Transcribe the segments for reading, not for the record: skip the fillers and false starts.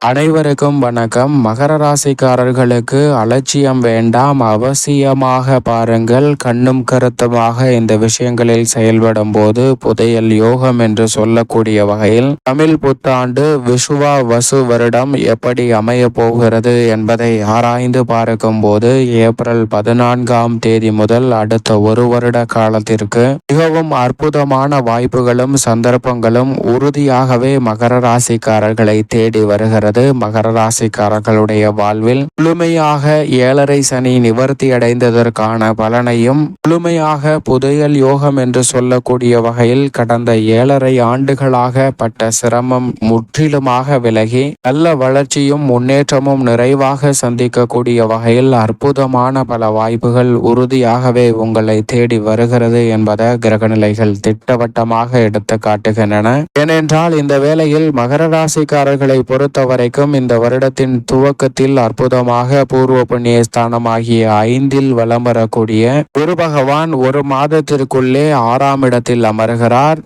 அனைவருக்கும் வணக்கம். மகர ராசிக்காரர்களுக்கு அலட்சியம் வேண்டாம், அவசியமாக பாருங்கள். கண்ணும் கருத்துமாக இந்த விஷயங்களில் செயல்படும் போது புதையல் யோகம் என்று சொல்லக்கூடிய வகையில் தமிழ் புத்தாண்டு விஷுவா வசு வருடம் எப்படி அமைய போகிறது என்பதை ஆராய்ந்து பார்க்கும் போது ஏப்ரல் 14ஆம் தேதி முதல் அடுத்த ஒரு வருட காலத்திற்கு மிகவும் அற்புதமான வாய்ப்புகளும் சந்தர்ப்பங்களும் உறுதியாகவே மகர ராசிக்காரர்களை தேடி வருகிறது. மகர ராசிக்காரர்களுடைய வாழ்வில் முழுமையாக 7.5 சனி நிவர்த்தி அடைந்ததற்கான பலனையும் முழுமையாக புதையல் யோகம் என்று சொல்லக்கூடிய வகையில் கடந்த 7.5 ஆண்டுகளாக பட்ட சிரமம் முற்றிலுமாக விலகி நல்ல வளர்ச்சியும் முன்னேற்றமும் நிறைவாக சந்திக்கக்கூடிய வகையில் அற்புதமான பல வாய்ப்புகள் உறுதியாகவே உங்களை தேடி வருகிறது என்பதை கிரகநிலைகள் திட்டவட்டமாக எடுத்து காட்டுகின்றன. ஏனென்றால் இந்த வேளையில் மகர ராசிக்காரர்களை பொறுத்தவரை இந்த வருடத்தின் துவக்கத்தில் அற்புதமாக பூர்வ புண்ணிய ஸ்தானமாகிய 5இல் வலம் வரக்கூடிய குரு பகவான் ஒரு மாதத்திற்குள்ளே 6ஆம் இடத்தில் அமர்கிறார்.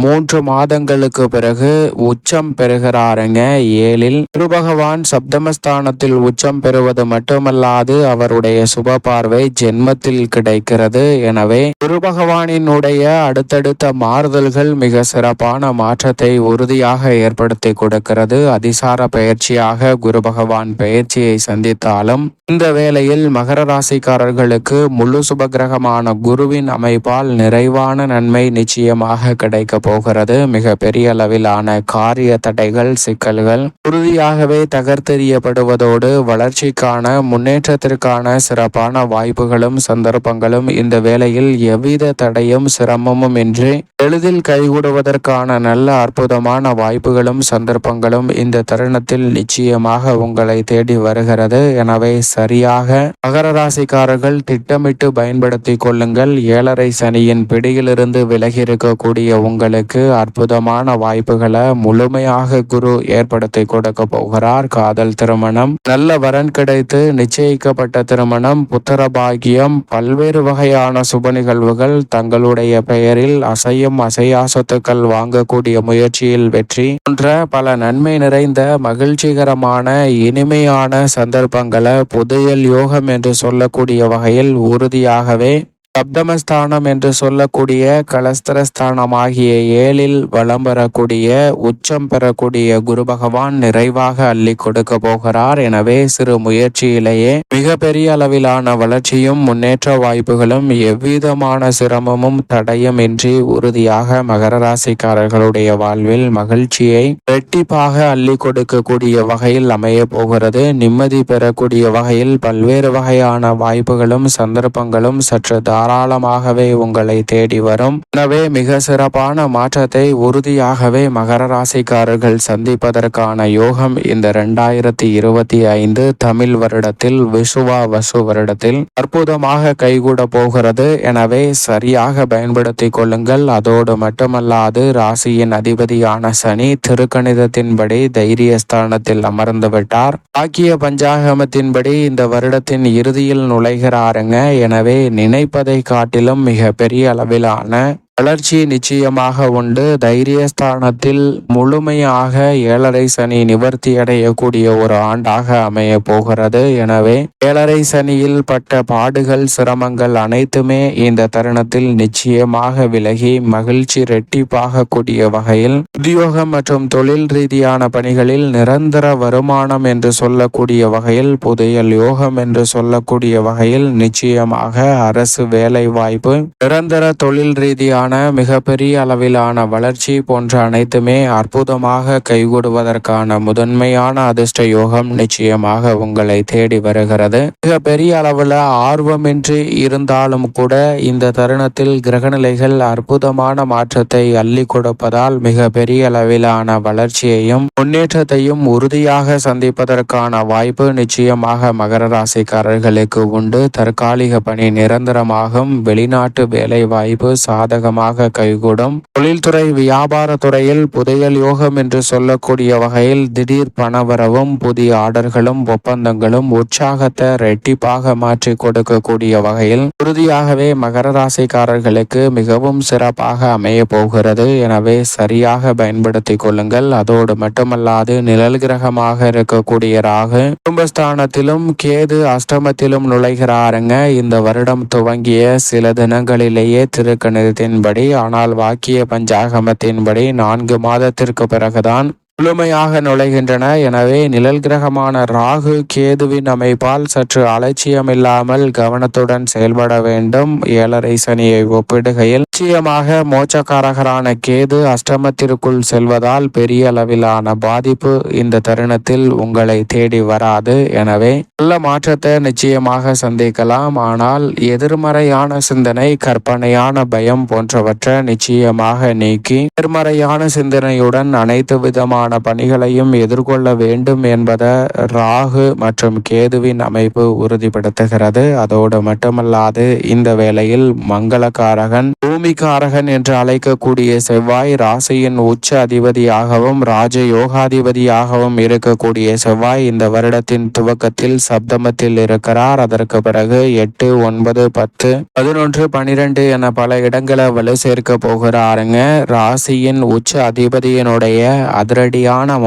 3 மாதங்களுக்கு பிறகு உச்சம் பெறுகிறாருங்க 7இல். குரு பகவான் சப்தமஸ்தானத்தில் உச்சம் பெறுவது மட்டுமல்லாது அவருடைய சுப பார்வை ஜென்மத்தில் கிடைக்கிறது. எனவே குரு பகவானினுடைய அடுத்தடுத்த மாறுதல்கள் மிக சிறப்பான மாற்றத்தை உறுதியாக ஏற்படுத்தி கொடுக்கிறது. அதிசார பயிற்சியாக குரு பகவான் பயிற்சியை சந்தித்தாலும் இந்த வேளையில் மகர ராசிக்காரர்களுக்கு முழு சுபகிரகமான குருவின் அமைப்பால் நிறைவான நன்மை நிச்சயமாக கிடைக்க போகிறது. மிக பெரிய அளவிலான காரிய தடைகள் சிக்கல்கள் உறுதியாகவே தகர்த்தெறியப்படுவதோடு வளர்ச்சிக்கான முன்னேற்றத்திற்கான சிறப்பான வாய்ப்புகளும் சந்தர்ப்பங்களும் இந்த வேளையில் எவ்வித தடையும் சிரமமும் இன்றி எளிதில் கைகூடுவதற்கான நல்ல அற்புதமான வாய்ப்புகளும் சந்தர்ப்பங்களும் இந்த தருணத்தில் நிச்சயமாக உங்களை தேடி வருகிறது. எனவே சரியாக மகர ராசிக்காரர்கள் திட்டமிட்டு பயன்படுத்தி கொள்ளுங்கள். 7.5 சனியின் பிடியிலிருந்து விலகி இருக்கக்கூடிய உங்களுக்கு அற்புதமான வாய்ப்புகளை முழுமையாக குரு ஏற்படுத்தி கொடுக்க போகிறார். காதல் திருமணம், நல்ல வரன் கிடைத்து நிச்சயிக்கப்பட்ட திருமணம், புத்திர பாக்கியம், பல்வேறு வகையான சுப நிகழ்வுகள், தங்களுடைய பெயரில் அசையும் அசையா சொத்துக்கள் வாங்கக்கூடிய முயற்சியில் வெற்றி போன்ற பல நன்மை நிறைந்த மகிழ்ச்சிகரமான இனிமையான சந்தர்ப்பங்களை புதையல் யோகம் என்று சொல்லக்கூடிய வகையில் உறுதியாகவே சப்தமஸ்தானம் என்று சொல்லக்கூடிய கலஸ்தரஸ்தானம் ஆகிய 7இல் வலம் வரக்கூடிய உச்சம் பெறக்கூடிய குரு பகவான் நிறைவாக அள்ளி கொடுக்க போகிறார். எனவே சிறு முயற்சியிலேயே மிகப்பெரிய அளவிலான வளர்ச்சியும் முன்னேற்ற வாய்ப்புகளும் எவ்விதமான சிரமமும் தடையும் இன்றி உறுதியாக மகர ராசிக்காரர்களுடைய வாழ்வில் மகிழ்ச்சியை இரட்டிப்பாக அள்ளி கொடுக்கக்கூடிய வகையில் அமைய போகிறது. நிம்மதி பெறக்கூடிய வகையில் பல்வேறு வகையான வாய்ப்புகளும் சந்தர்ப்பங்களும் சற்று தாராளமாகவே உங்களை தேடி வரும். எனவே மிக சிறப்பான மாற்றத்தை உறுதியாகவே மகர ராசிக்காரர்கள் சந்திப்பதற்கான யோகம் இந்த 2025 தமிழ் வருடத்தில் விஷுவா வசு வருடத்தில் அற்புதமாக கைகூட போகிறது. எனவே சரியாக பயன்படுத்திக் கொள்ளுங்கள். அதோடு மட்டுமல்லாது ராசியின் அதிபதியான சனி திருக்கணிதத்தின்படி தைரியஸ்தானத்தில் அமர்ந்து விட்டார். ஆக்கிய பஞ்சாகமத்தின்படி இந்த வருடத்தின் இறுதியில் நுழைகிறாருங்க. எனவே நினைப்பதை காட்டிலும் மிக பெரிய அளவிலான வளர்ச்சி நிச்சயமாக உண்டு. தைரியஸ்தானத்தில் முழுமையாக 7.5 சனி நிவர்த்தி அடையக்கூடிய ஒரு ஆண்டாக அமைய போகிறது. எனவே 7.5 சனியில் பட்ட பாடுகள் சிரமங்கள் அனைத்துமே இந்த தருணத்தில் நிச்சயமாக விலகி மகிழ்ச்சி இரட்டிப்பாக கூடிய வகையில் உத்தியோகம் மற்றும் தொழில் ரீதியான பணிகளில் நிரந்தர வருமானம் என்று சொல்லக்கூடிய வகையில் புதையல் யோகம் என்று சொல்லக்கூடிய வகையில் நிச்சயமாக அரசு வேலை வாய்ப்பு, நிரந்தர தொழில் ரீதியான மிகப்பெரிய அளவிலான வளர்ச்சி போன்ற அனைத்துமே அற்புதமாக கைகூடுவதற்கான முதன்மையான அதிர்ஷ்ட யோகம் நிச்சயமாக உங்களை தேடி வருகிறது. மிக பெரிய அளவில் ஆர்வமின்றி இருந்தாலும் கூட இந்த தருணத்தில் கிரகநிலைகள் அற்புதமான மாற்றத்தை அள்ளி கொடுப்பதால் மிக பெரிய அளவிலான வளர்ச்சியையும் முன்னேற்றத்தையும் உறுதியாக சந்திப்பதற்கான வாய்ப்பு நிச்சயமாக மகர ராசிக்காரர்களுக்கு உண்டு. தற்காலிக பணி நிரந்தரமாகும். வெளிநாட்டு வேலை வாய்ப்பு சாதகமாக நிச்சயமாக கைகூடும். தொழில்துறை வியாபார துறையில் புதையல் யோகம் என்று சொல்லக்கூடிய வகையில் திடீர் பணவரவும் புதிய ஆர்டர்களும் ஒப்பந்தங்களும் உற்சாகத்தை ரெட்டிப்பாக மாற்றி கொடுக்கக்கூடிய வகையில் உறுதியாகவே மகர ராசிக்காரர்களுக்கு மிகவும் சிறப்பாக அமைய போகிறது. எனவே சரியாக பயன்படுத்திக் கொள்ளுங்கள். அதோடு மட்டுமல்லாது நிழல் கிரகமாக இருக்கக்கூடிய ராகு குடும்பஸ்தானத்திலும் கேது அஷ்டமத்திலும் நுழைகிறாருங்க. இந்த வருடம் துவங்கிய சில தினங்களிலேயே திருக்கணிதத்தின்படி, ஆனால் வாக்கிய பஞ்சாகமத்தின்படி 4 மாதத்திற்கு பிறகுதான் முழுமையாக நுழைகின்றன. எனவே நிழல் கிரகமான ராகு கேதுவின் அமைப்பால் சற்று அலட்சியமில்லாமல் கவனத்துடன் செயல்பட வேண்டும். 7.5 சனியை ஒப்பிடுகையில் நிச்சயமாக மோட்சக்காரகரான கேது அஷ்டமத்திற்குள் செல்வதால் பெரிய அளவிலான பாதிப்பு இந்த தருணத்தில் உங்களை தேடி வராது. எனவே நல்ல மாற்றத்தை நிச்சயமாக சந்திக்கலாம். ஆனால் எதிர்மறையான சிந்தனை, கற்பனையான பயம் போன்றவற்றை நிச்சயமாக நீக்கி நேர்மறையான சிந்தனையுடன் அனைத்து விதமான பணிகளையும் எதிர்கொள்ள வேண்டும் என்பதை ராகு மற்றும் கேதுவின் அமைப்பு உறுதிப்படுத்துகிறது. அதோடு மட்டுமல்லாது இந்த வேளையில் மங்களகாரகன் பூமிகாரகன் என்று அழைக்கக்கூடிய செவ்வாய் ராசியின் உச்ச அதிபதியாகவும் ராஜ யோகாதிபதியாகவும் இருக்கக்கூடிய செவ்வாய் இந்த வருடத்தின் துவக்கத்தில் சப்தமத்தில் இருக்கிறார். அதற்கு பிறகு 8, 9, 10, 11, 12 என பல இடங்களை வலு சேர்க்க போகிறாருங்க. ராசியின் உச்ச அதிபதியினுடைய அதிரடியான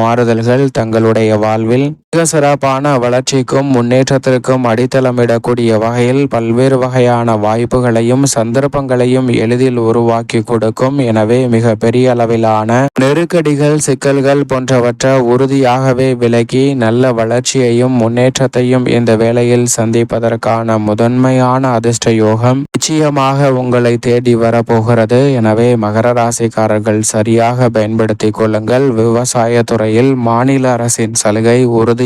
மாறுதல்கள் தங்களுடைய வாழ்வில் மிக சிறப்பான வளர்ச்சிக்கும் முன்னேற்றத்திற்கும் அடித்தளமிடக்கூடிய வகையில் பல்வேறு வகையான வாய்ப்புகளையும் சந்தர்ப்பங்களையும் எளிதில் உருவாக்கி கொடுக்கும். எனவே மிக பெரிய அளவிலான நெருக்கடிகள், சிக்கல்கள் போன்றவற்றை உறுதியாகவே விலகி நல்ல வளர்ச்சியையும் முன்னேற்றத்தையும் இந்த வேளையில் சந்திப்பதற்கான முதன்மையான அதிர்ஷ்ட யோகம் நிச்சயமாக உங்களை தேடி வரப்போகிறது. எனவே மகர ராசிக்காரர்கள் சரியாக பயன்படுத்திக் கொள்ளுங்கள். விவசாய துறையில் மாநில அரசின் சலுகை உறுதியாக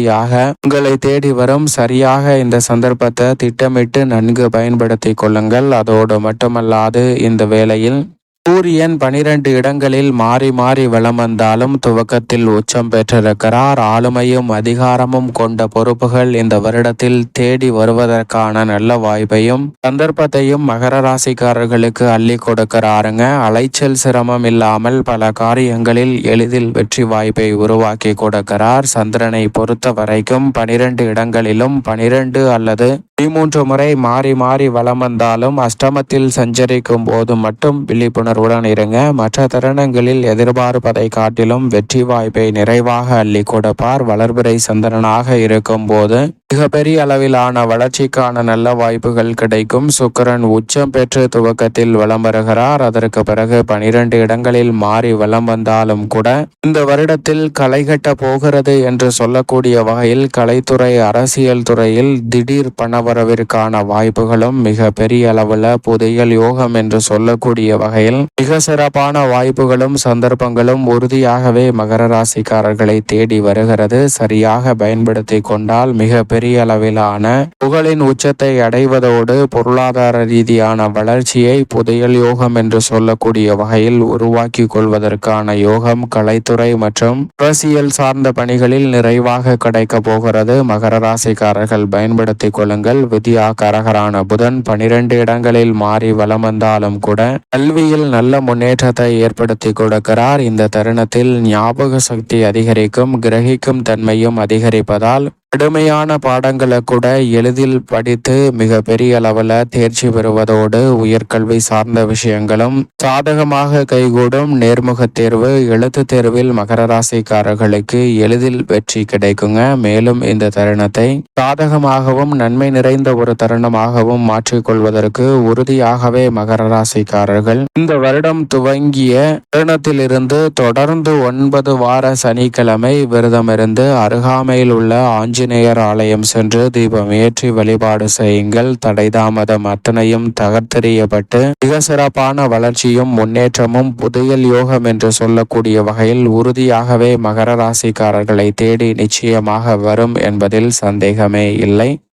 உங்களை தேடி வரும். சரியாக இந்த சந்தர்ப்பத்தை திட்டமிட்டு நன்கு பயன்படுத்திக் கொள்ளுங்கள். அதோடு மட்டுமல்லாது இந்த வேளையில் சூரியன் 12 இடங்களில் மாறி மாறி வலம் வந்தாலும் துவக்கத்தில் உச்சம் பெற்றிருக்கிறார். ஆளுமையும் அதிகாரமும் கொண்ட பொறுப்புகள் இந்த வருடத்தில் தேடி வருவதற்கான நல்ல வாய்ப்பையும் சந்தர்ப்பத்தையும் மகர ராசிக்காரர்களுக்கு அள்ளி கொடுக்கிறாருங்க. அலைச்சல் சிரமம் இல்லாமல் பல காரியங்களில் எளிதில் வெற்றி வாய்ப்பை உருவாக்கி கொடுக்கிறார். சந்திரனை பொறுத்த வரைக்கும் 12 இடங்களிலும் 12 அல்லது 13 முறை மாறி மாறி வலம் வந்தாலும் அஷ்டமத்தில் சஞ்சரிக்கும் போது மட்டும் விழிப்புணர்வுடன் இருங்க. மற்ற தருணங்களில் எதிர்பார்ப்பதை காட்டிலும் வெற்றி வாய்ப்பை நிறைவாக அள்ளி கொடுப்பார். வளர்பிறை சந்திரனாக இருக்கும் போது மிகப்பெரிய அளவிலான வளர்ச்சிக்கான நல்ல வாய்ப்புகள் கிடைக்கும். சுக்கிரன் உச்சம் பெற்று துவக்கத்தில் வலம் வருகிறார். அதற்கு பிறகு 12 இடங்களில் மாறி வலம் வந்தாலும் கூட இந்த வருடத்தில் களைகட்ட போகிறது என்று சொல்லக்கூடிய வகையில் கலைத்துறை, அரசியல் துறையில் திடீர் பணவரவிற்கான வாய்ப்புகளும் மிக பெரிய அளவில் புதையல் யோகம் என்று சொல்லக்கூடிய வகையில் மிக சிறப்பான வாய்ப்புகளும் சந்தர்ப்பங்களும் உறுதியாகவே மகர ராசிக்காரர்களை தேடி வருகிறது. சரியாக பயன்படுத்தி கொண்டால் மிக பெரிய அளவிலான புகழின் உச்சத்தை அடைவதோடு பொருளாதார ரீதியான வளர்ச்சியை புதையல் யோகம் என்று சொல்லக்கூடிய வகையில் உருவாக்கி கொள்வதற்கான யோகம் கலைத்துறை மற்றும் அரசியல் சார்ந்த பணிகளில் நிறைவாக கிடைக்க போகிறது. மகர ராசிக்காரர்கள் பயன்படுத்திக் கொள்ளுங்கள். வித்யாகாரகரான புதன் 12 இடங்களில் மாறி வலம் வந்தாலும் கூட கல்வியில் நல்ல முன்னேற்றத்தை ஏற்படுத்தி கொடுக்கிறார். இந்த தருணத்தில் ஞாபக சக்தி அதிகரிக்கும், கிரகிக்கும் தன்மையும் அதிகரிப்பதால் கடுமையான பாடங்களை கூட எளிதில் படித்து மிக பெரிய அளவில் தேர்ச்சி பெறுவதோடு உயர்கல்வி சார்ந்த விஷயங்களும் சாதகமாக கைகூடும். நேர்முக தேர்வு, எழுத்து தேர்வில் மகர ராசிக்காரர்களுக்கு எளிதில் வெற்றி கிடைக்குங்க. மேலும் இந்த தருணத்தை சாதகமாகவும் நன்மை நிறைந்த ஒரு தருணமாகவும் மாற்றிக்கொள்வதற்கு உறுதியாகவே மகர ராசிக்காரர்கள் இந்த வருடம் துவங்கிய தருணத்திலிருந்து தொடர்ந்து 9 வார சனிக்கிழமை விரதமிருந்து அருகாமையில் உள்ள ஆஞ்சநேயர் ஆலயம் சென்று தீபம் ஏற்றி வழிபாடு செய்யுங்கள். தடை தாமதம் அத்தனையும் தகர்த்தெறியப்பட்டு மிக சிறப்பான வளர்ச்சியும் முன்னேற்றமும் புதையல் யோகம் என்று சொல்லக்கூடிய வகையில் உறுதியாகவே மகர ராசிக்காரர்களை தேடி நிச்சயமாக வரும் என்பதில் சந்தேகமே இல்லை.